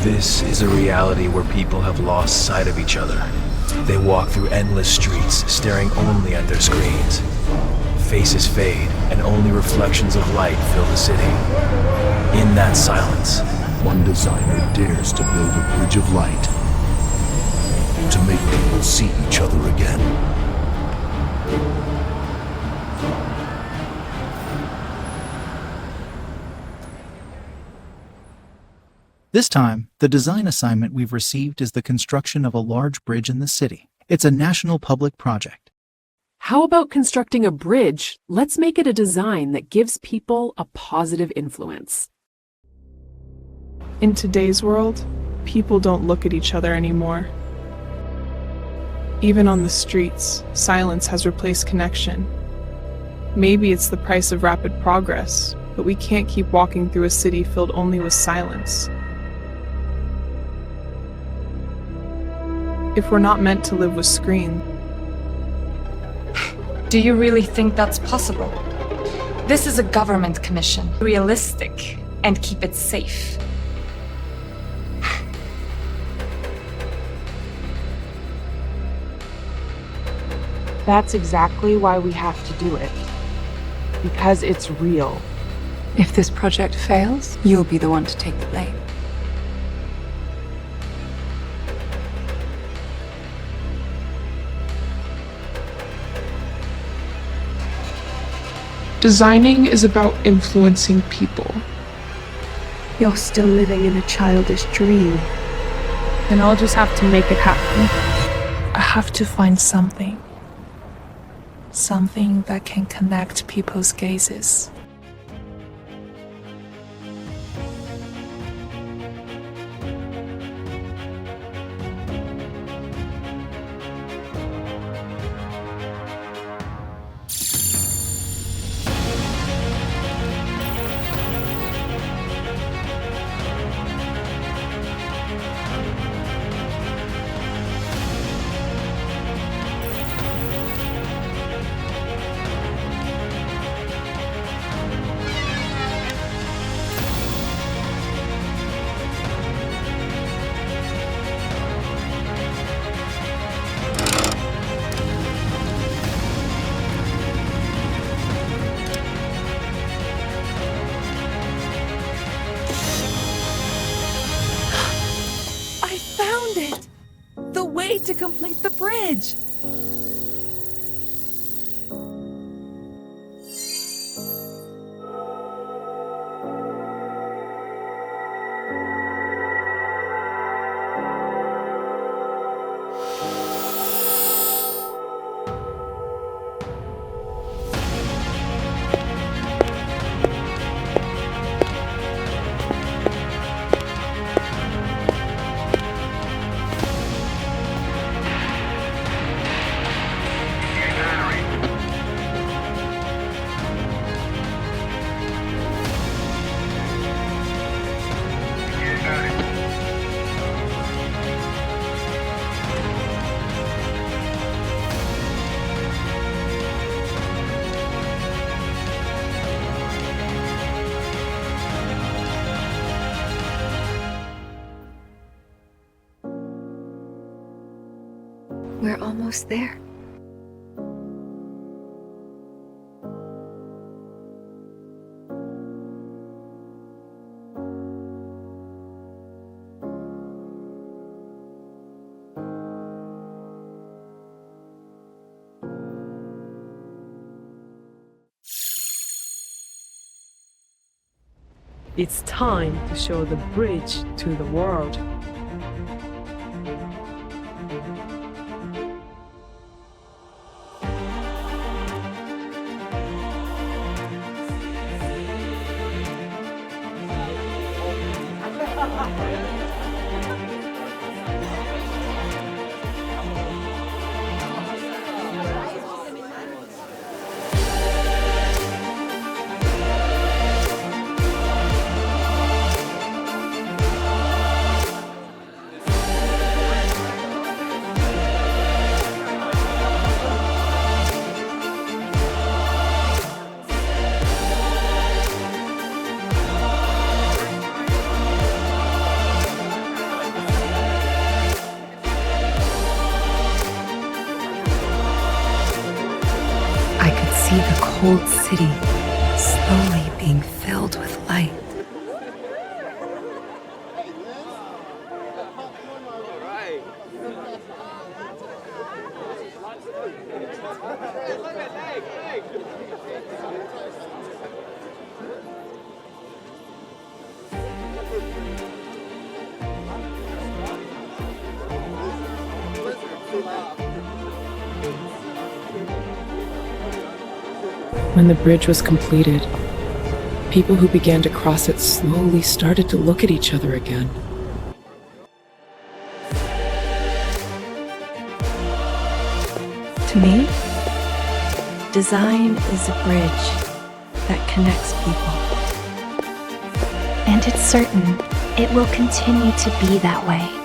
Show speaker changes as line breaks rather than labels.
This is a reality where people have lost sight of each other. They walk through endless streets, staring only at their screens. Faces fade, and only reflections of light fill the city. In that silence,
one designer dares to build a bridge of light to make people see each other again.
This time, the design assignment we've received is the construction of a large bridge in the city. It's a national public project.
How about constructing a bridge? Let's make it a design that gives people a positive influence.
In today's world, people don't look at each other anymore. Even on the streets, silence has replaced connection. Maybe it's the price of rapid progress, but we can't keep walking through a city filled only with silence. If we're not meant to live with screens.
Do you really think that's possible? This is a government commission. Realistic and keep it safe.
That's exactly why we have to do it. Because it's real.
If this project fails, you'll be the one to take the blame.
Designing is about influencing people.
You're still living in a childish dream.
Then I'll just have to make it happen. I have to find something. Something that can connect people's gazes.
To complete the bridge.
We're almost there.
It's time to show the bridge to the world.
see the cold city slowly being filled with light.
When the bridge was completed, people who began to cross it slowly started to look at each other again.
To me, design is a bridge that connects people.
And it's certain it will continue to be that way.